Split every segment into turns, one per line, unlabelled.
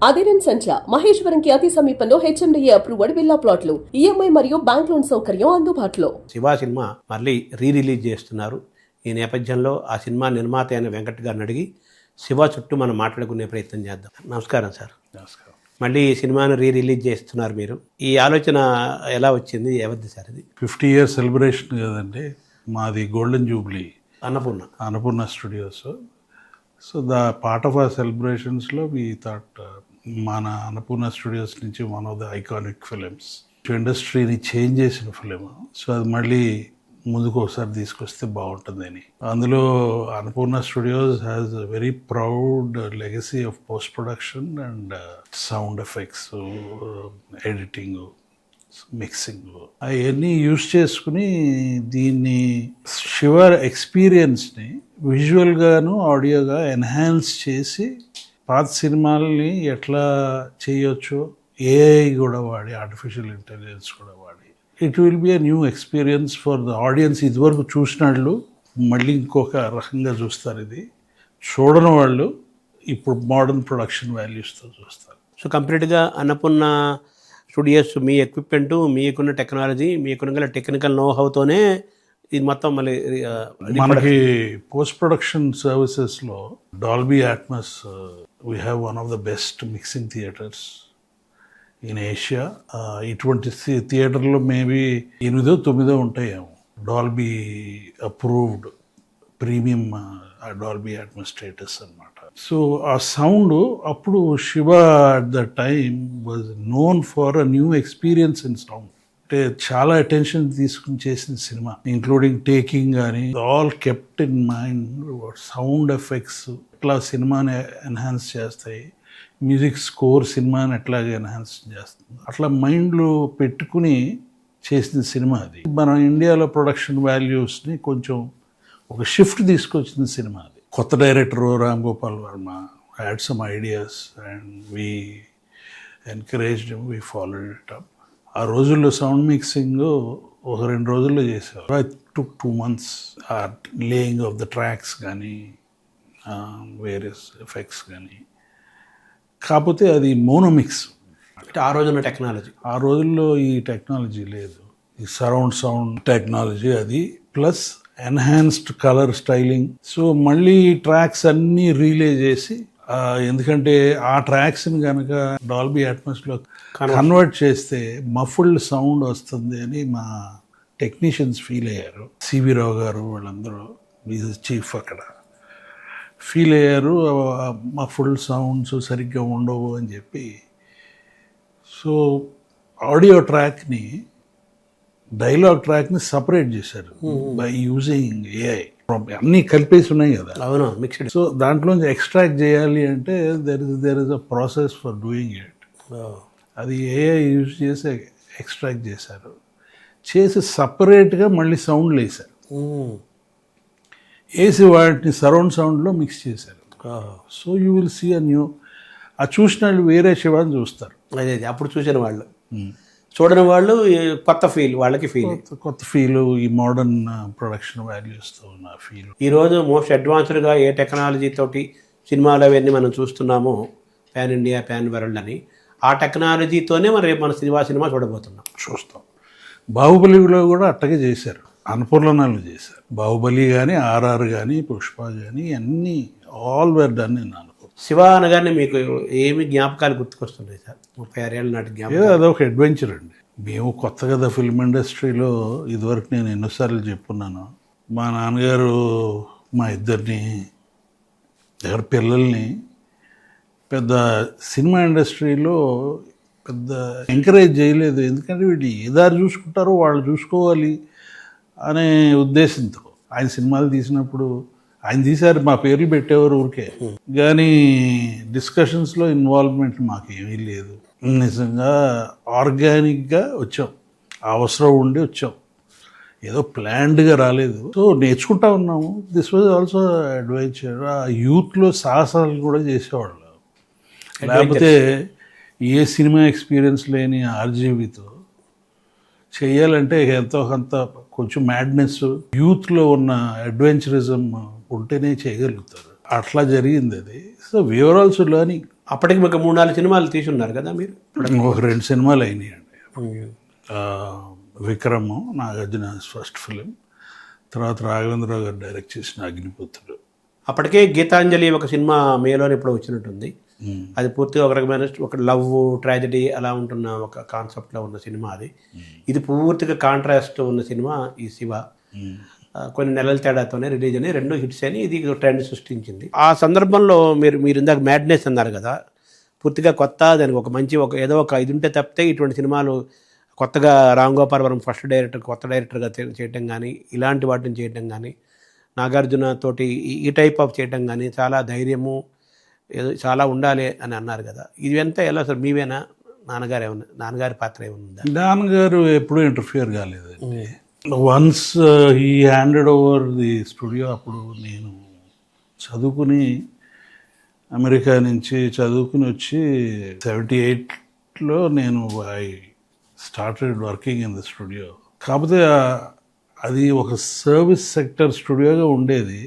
అదిరెన్ సంచ మహేశ్వరంకి అతి సమీపంలో HMDA approved villa ప్లాట్లు, ఈఎంఐ మరియు బ్యాంక్ లోన్ సౌకర్యం అందుబాటులో.
శివ సినిమా మళ్ళీ రిలీజ్ చేస్తున్నారు. ఈ నేపథ్యంలో ఆ సినిమా నిర్మాత అయిన వెంకట్ గారిని అడిగి శివ చుట్టూ మనం మాట్లాడుకునే ప్రయత్నం చేద్దాం. నమస్కారం సార్.
నమస్కారం.
మళ్ళీ ఈ సినిమాను రిలీజ్ చేస్తున్నారు మీరు. ఈ ఆలోచన ఎలా వచ్చింది, ఎవరిది సార్ ఇది?
50 years సెలబ్రేషన్ కదండి మాది, golden jubilee Annapurna studios. So part of our సెలబ్రేషన్స్లో వీ థాట్ మన అన్నపూర్ణ స్టూడియోస్ నుంచి one of the iconic films, ఇండస్ట్రీని చేంజ్ చేసిన ఫిలిం. సో అది మళ్ళీ ముందుకు ఒకసారి తీసుకొస్తే బాగుంటుందని. అందులో Annapurna studios has a very proud legacy of post production and sound effects, editing, mixing అవన్నీ యూజ్ చేసుకుని దీన్ని శివ ఎక్స్పీరియన్స్ని విజువల్గాను ఆడియోగా ఎన్హాన్స్ చేసి పాత సినిమాలని ఎట్లా చేయొచ్చు, ఏఐ కూడా వాడి, ఆర్టిఫిషియల్ ఇంటెలిజెన్స్ కూడా వాడి, it will be a new experience for the audience. ఇదివరకు చూసినట్లు మళ్ళీ ఇంకొక రకంగా చూస్తారు. ఇది చూడని వాళ్ళు ఇప్పుడు మోడర్న్ ప్రొడక్షన్ వాల్యూస్తో చూస్తారు.
సో కంప్లీట్గా అన్నపూర్ణ స్టూడియోస్ మీ ఎక్విప్మెంటు, మీకున్న టెక్నాలజీ, మీకున్న టెక్నికల్ నోహౌతోనే ఇది మొత్తం మళ్ళీ
మనకి పోస్ట్ ప్రొడక్షన్ సర్వీసెస్లో Dolby Atmos we have one of the best mixing theatres in Asia. ఇటువంటి థియేటర్లో మేబీ 8-9 ఉంటాయేమో Dolby approved premium Dolby Atmos status అన్నమాట. సో ఆ సౌండ్ అప్పుడు Shiva at the time was known for a new experience in sound. అంటే చాలా attention తీసుకుని చేసిన సినిమా, ఇంక్లూడింగ్ టేకింగ్ కానీ, all kept in mind. Sound effects ఎట్లా సినిమాని ఎన్హాన్స్ చేస్తాయి, మ్యూజిక్ స్కోర్ సినిమాని ఎట్లాగే ఎన్హాన్స్ చేస్తుంది, అట్లా మైండ్లో పెట్టుకుని చేసిన సినిమా అది. మన ఇండియాలో ప్రొడక్షన్ వాల్యూస్ని కొంచెం ఒక షిఫ్ట్ తీసుకొచ్చిన సినిమా అది. కొత్త director Ram Gopal Varma had some ideas and we encouraged him, we followed it up. ఆ రోజుల్లో సౌండ్ మిక్సింగ్ ఒక 2 రోజుల్లో చేసేవారు. ఐ టుక్ 2 months ఆ లేయింగ్ ఆఫ్ ద ట్రాక్స్ కానీ, వేరియస్ ఎఫెక్ట్స్ కానీ. కాకపోతే అది మోనోమిక్స్.
అంటే ఆ రోజున్న టెక్నాలజీ,
ఆ రోజుల్లో ఈ టెక్నాలజీ లేదు. ఈ సరౌండ్ సౌండ్ టెక్నాలజీ అది, plus enhanced colour styling. So మళ్ళీ ట్రాక్స్ అన్నీ రీలే చేసి, ఎందుకంటే ఆ ట్రాక్స్ని కనుక డాల్బీ అట్మాస్లో కన్వర్ట్ చేస్తే మఫుల్డ్ సౌండ్ వస్తుంది అని మా టెక్నీషియన్స్ ఫీల్ అయ్యారు. సివి రావు గారు వాళ్ళందరూ, చీఫ్ అక్కడ, ఫీల్ అయ్యారు మా ఫుల్ సౌండ్స్ సరిగ్గా ఉండవు అని చెప్పి. సో ఆడియో ట్రాక్ని, డైలాగ్ ట్రాక్ని సపరేట్ చేశారు బై యూజింగ్ ఏఐ. అన్నీ కలిపేసి ఉన్నాయి కదా,
అవును, మిక్స్డ్.
సో దాంట్లోంచి ఎక్స్ట్రాక్ట్ చేయాలి అంటే there is a process for doing it. అది ఏఐ యూజ్ చేసి ఎక్స్ట్రాక్ట్ చేశారు, చేసి సపరేట్గా మళ్ళీ సౌండ్లు వేశారు, వేసి వాటిని సరౌండ్ సౌండ్లో మిక్స్ చేశారు. So you will see a new. ఆ చూసిన వాళ్ళు వేరే శివాన్ని చూస్తారు.
అదే అప్పుడు చూసిన వాళ్ళు, చూడని వాళ్ళు కొత్త ఫీల్, వాళ్ళకి ఫీల్,
కొత్త ఫీల్, ఈ మోడర్న్ ప్రొడక్షన్ వాల్యూస్తో ఉన్న ఫీల్.
ఈరోజు మోస్ట్ అడ్వాన్స్డ్గా ఏ టెక్నాలజీ తోటి సినిమాలు అవన్నీ మనం చూస్తున్నామో, ప్యాన్ ఇండియా, ప్యాన్ వరల్డ్ అని, ఆ టెక్నాలజీతోనే మనం రేపు మన సినిమా చూస్తాం.
బాహుబలిలో కూడా అట్టగే చేశారు, అన్నపూర్ణలో చేశారు. బాహుబలి కానీ, ఆర్ఆర్ కానీ, పుష్ప కానీ, అన్నీ all were done in Annapurna.
Shiva అనగానే మీకు ఏమి జ్ఞాపకాలు గుర్తుకొస్తున్నాయి సార్? 36 ఏళ్ళ నాటి జ్ఞాపకం.
అదొక అడ్వెంచర్ అండి. మేము కొత్త కదా ఫిల్మ్ ఇండస్ట్రీలో. ఇదివరకు నేను ఎన్నోసార్లు చెప్పున్నాను, మా నాన్నగారు మా ఇద్దరిని పిల్లల్ని పెద్ద సినిమా ఇండస్ట్రీలో పెద్ద ఎంకరేజ్ చేయలేదు. ఎందుకంటే వీళ్ళు ఏ దారి చూసుకుంటారో వాళ్ళు చూసుకోవాలి అనే ఉద్దేశంతో. ఆయన సినిమాలు తీసినప్పుడు ఆయన తీశారు, మా పేర్లు పెట్టేవారు ఊరికే, కానీ డిస్కషన్స్లో ఇన్వాల్వ్మెంట్ మాకేమీ లేదు. నిజంగా ఆర్గానిక్గా వచ్చాం, అవసరం ఉండి వచ్చాం, ఏదో ప్లాన్డ్గా రాలేదు. సో నేర్చుకుంటా ఉన్నాము. This was also adventure. ఆ యూత్లో సాహసాలు కూడా చేసేవాళ్ళు. లేకపోతే ఏ సినిమా ఎక్స్పీరియన్స్ లేని ఆర్జీవితో చేయాలంటే ఎంతో కొంత కొంచెం మ్యాడ్నెస్, యూత్లో ఉన్న అడ్వెంచరిజం ఉంటేనే చేయగలుగుతారు. అట్లా జరిగింది అది. So we are also learning.
అప్పటికి మీకు 3-4 సినిమాలు తీసున్నారు కదా మీరు.
ఒక 2 సినిమాలు అయినాయండి. విక్రమ్, నాగార్జున ఫస్ట్ ఫిలిం, తర్వాత రాఘవేంద్రరావు గారు డైరెక్ట్ చేసిన అగ్నిపుత్రుడు.
అప్పటికే గీతాంజలి ఒక సినిమా మేలోనే ఇప్పుడు వచ్చినట్టుంది. అది పూర్తిగా ఒక రకమైన ఒక లవ్ ట్రాజడీ అలా ఉంటున్న ఒక కాన్సెప్ట్లో ఉన్న సినిమా అది. ఇది పూర్తిగా కాంట్రాస్ట్ ఉన్న సినిమా ఈ శివ. కొన్ని నెలల తేడాతోనే రిలీజ్ అని 2 హిట్స్ అని ఇది ట్రెండ్ సృష్టించింది. ఆ సందర్భంలో మీరు ఇందాక మ్యాడ్నెస్ అన్నారు కదా, పూర్తిగా కొత్త, దానికి ఒక మంచి ఏదో ఒక ఇది ఉంటే తప్పితే ఇటువంటి సినిమాలు కొత్తగా రామ్ గోపాల్ వర్మ ఫస్ట్ డైరెక్టర్, కొత్త డైరెక్టర్గా చేయటం కానీ, ఇలాంటి వాటిని చేయటం కానీ, నాగార్జున తోటి ఈ టైప్ ఆఫ్ చేయటం కానీ చాలా ధైర్యము ఏదో చాలా ఉండాలి అని అన్నారు కదా. ఇదంతా ఎలా సార్, మీవేనా, నాన్నగారి పాత్ర ఏమైనా ఉందా?
నాన్నగారు ఎప్పుడూ ఇంటర్ఫియర్ కాలేదండి. Once he handed over the studio, అప్పుడు నేను చదువుకుని అమెరికా నుంచి చదువుకుని వచ్చి 78లో నేను I started working in the studio. కాకపోతే అది ఒక సర్వీస్ సెక్టర్ స్టూడియోగా ఉండేది.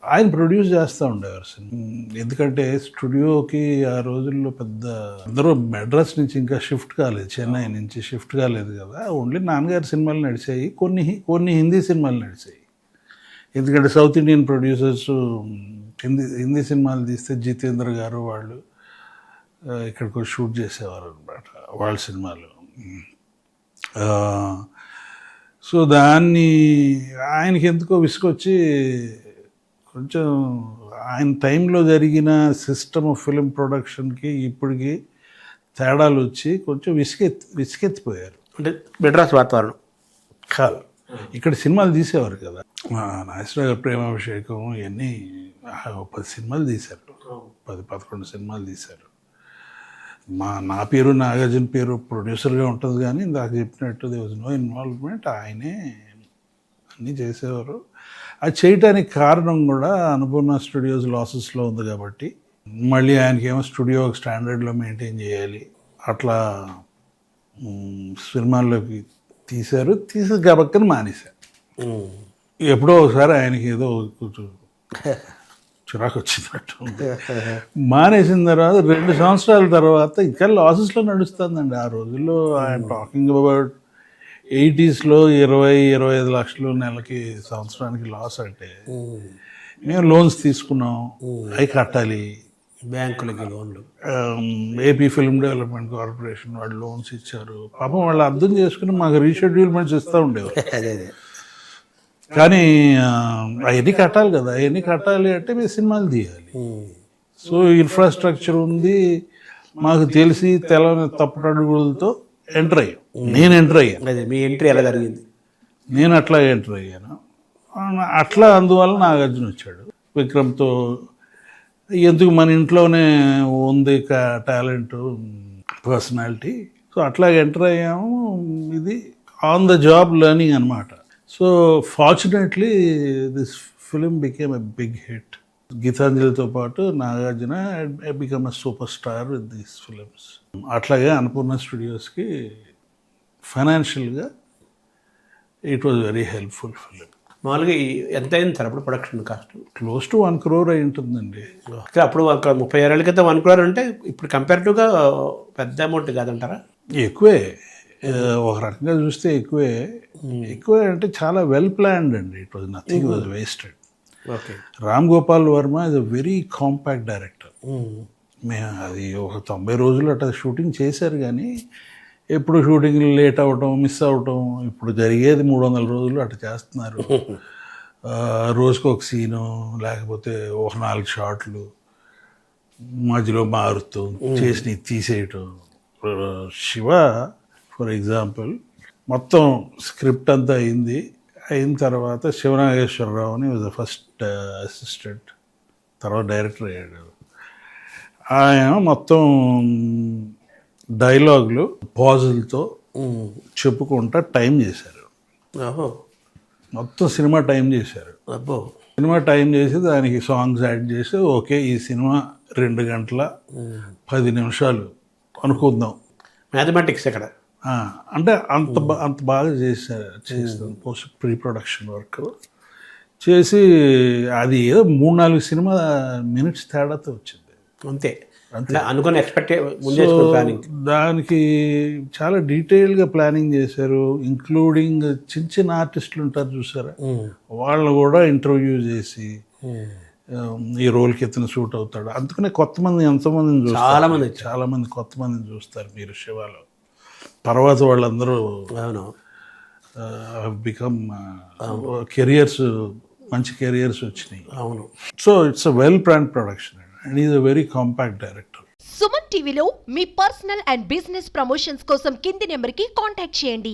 ఆయన ప్రొడ్యూస్ చేస్తూ ఉండేవారు సినిమా. ఎందుకంటే స్టూడియోకి ఆ రోజుల్లో పెద్ద అందరూ మెడ్రాస్ నుంచి ఇంకా షిఫ్ట్ కాలేదు, చెన్నై నుంచి షిఫ్ట్ కాలేదు కదా. ఓన్లీ నాన్నగారి సినిమాలు నడిచాయి, కొన్ని హిందీ సినిమాలు నడిచాయి. ఎందుకంటే సౌత్ ఇండియన్ ప్రొడ్యూసర్స్ హిందీ సినిమాలు తీస్తే జితేంద్ర గారు వాళ్ళు ఇక్కడికి షూట్ చేసేవారు అనమాట వాళ్ళ సినిమాలు. సో దాన్ని ఆయనకి ఎందుకో విసుకొచ్చి కొంచెం ఆయన టైంలో జరిగిన సిస్టమ్ ఆఫ్ ఫిలిం ప్రొడక్షన్కి ఇప్పటికి తేడాలు వచ్చి కొంచెం విసుకెత్తిపోయారు.
అంటే మెడ్రాస్ వాతావరణం
కాదు, ఇక్కడ సినిమాలు తీసేవారు కదా. నాగేశ్వరరావు గారు ప్రేమాభిషేకం ఇవన్నీ 10 సినిమాలు తీశారు, 10-11 సినిమాలు తీశారు. నా పేరు నాగార్జున పేరు ప్రొడ్యూసర్గా ఉంటుంది, కానీ ఇందాక చెప్పినట్టు దే వాజ్ నో ఇన్వాల్వ్మెంట్. ఆయనే అన్నీ చేసేవారు. అది చేయటానికి కారణం కూడా అనుపూర్ణ స్టూడియోస్ లాసెస్లో ఉంది కాబట్టి, మళ్ళీ ఆయనకేమో స్టూడియో స్టాండర్డ్లో మెయింటైన్ చేయాలి, అట్లా సినిమాల్లోకి తీసి గబక్కని మానేశారు. ఎప్పుడో ఒకసారి ఆయనకి ఏదో కొంచెం చిరాకు వచ్చినట్టు మానేసిన తర్వాత 2 సంవత్సరాల తర్వాత ఇంకా లాసెస్లో నడుస్తుందండి. ఆ రోజుల్లో ఆయన టాకింగ్ అబౌట్ 80sలో 20-25 లక్షలు నెలకి సంవత్సరానికి లాస్. అంటే మేము లోన్స్ తీసుకున్నాం, అవి కట్టాలి.
బ్యాంకులకి లోన్లు,
ఏపీ ఫిల్మ్ డెవలప్మెంట్ కార్పొరేషన్ వాళ్ళు లోన్స్ ఇచ్చారు. పాపం వాళ్ళు అర్థం చేసుకుని మాకు రీషెడ్యూల్మెంట్స్ ఇస్తూ ఉండేవారు.
అదే
కానీ అవన్నీ కట్టాలి కదా, అవన్నీ కట్టాలి అంటే మేము సినిమాలు తీయాలి. సో ఇన్ఫ్రాస్ట్రక్చర్ ఉంది మాకు తెలిసి తెలని తప్పటడుగులతో ఎంటర్ అయ్యాం. నేను ఎంటర్ అయ్యాను.
అదే మీ ఎంట్రీ ఎలా జరిగింది?
నేను అట్లా ఎంటర్ అయ్యాను. అట్లా అందువల్ల నాగార్జున వచ్చాడు విక్రమ్తో. ఎందుకు మన ఇంట్లోనే ఉంది టాలెంట్, పర్సనాలిటీ. సో అట్లా ఎంటర్ అయ్యాము. ఇది ఆన్ ద జాబ్ లెర్నింగ్ అనమాట. So fortunately this film became a big hit. గీతాంజలితో పాటు Nagarjuna became a super star with these films. అట్లాగే అన్నపూర్ణ స్టూడియోస్కి ఫైనాన్షియల్గా it was very helpful film.
మామూలుగా ఎంత అయింది సార్ అప్పుడు production cost?
Close to 1 crore అయి ఉంటుందండి.
అప్పుడు ఒక 30 ఏళ్ళ క్రితం 1 crore అంటే ఇప్పుడు కంపారిటివ్గా పెద్ద అమౌంట్ కాదంటారా?
ఎక్కువే, ఒక రకంగా చూస్తే ఎక్కువే అంటే చాలా వెల్ ప్లాన్డ్ అండి. It was nothing was wasted.
Okay.
Ram Gopal Varma is a very compact director. అది ఒక 90 రోజులు అట్లా షూటింగ్ చేశారు, కానీ ఎప్పుడు షూటింగ్ లేట్ అవ్వటం, మిస్ అవ్వటం. ఇప్పుడు జరిగేది 300 రోజులు అట్లా చేస్తున్నారు. రోజుకు ఒక సీను, లేకపోతే ఒక 4 షాట్లు మధ్యలో మారుతూ చేసి తీసేయటం. శివ ఫర్ ఎగ్జాంపుల్ మొత్తం స్క్రిప్ట్ అంతా అయిన తర్వాత శివనాగేశ్వరరావు అని వాజ్ ద ఫస్ట్ అసిస్టెంట్, తర్వాత డైరెక్టర్ అయ్యాడు. ఆయన మొత్తం డైలాగులు పాజులతో చెప్పుకుంటా టైం చేశారు. మొత్తం సినిమా టైం చేశారు. సినిమా టైం చేసి దానికి సాంగ్స్ యాడ్ చేసి ఓకే ఈ సినిమా 2 గంటల 10 నిమిషాలు అనుకుందాం.
మ్యాథమెటిక్స్ ఎక్కడ
అంటే అంత బాగా చేస్తాం పోస్ట్ ప్రీ ప్రొడక్షన్ వర్క్ చేసి అది ఏదో 3-4 సినిమా మినిట్స్ తేడాతో వచ్చింది
అంతే. అంటే అనుకుని ఎక్స్పెక్ట్ ముందే ప్లానింగ్.
దానికి చాలా డీటెయిల్గా ప్లానింగ్ చేశారు, ఇంక్లూడింగ్ చిన్న చిన్న ఆర్టిస్టులు ఉంటారు చూసారా, వాళ్ళు కూడా ఇంటర్వ్యూ చేసి ఈ రోల్కి ఇతను సూట్ అవుతాడు. అందుకనే కొత్త మంది ఎంతోమందిని చూస్తారు, చాలా మంది కొత్త మందిని చూస్తారు మీరు శివాలో. తర్వాత వాళ్ళందరూ బికమ్ కెరియర్స్, మంచి కెరియర్స్ వచ్చినాయి.
అవును.
So it's a well plan production and is a very compact director.
Suman టీవీలో మీ పర్సనల్ అండ్ బిజినెస్ ప్రమోషన్స్ కోసం కింది నెంబర్కి కాంటాక్ట్ చేయండి.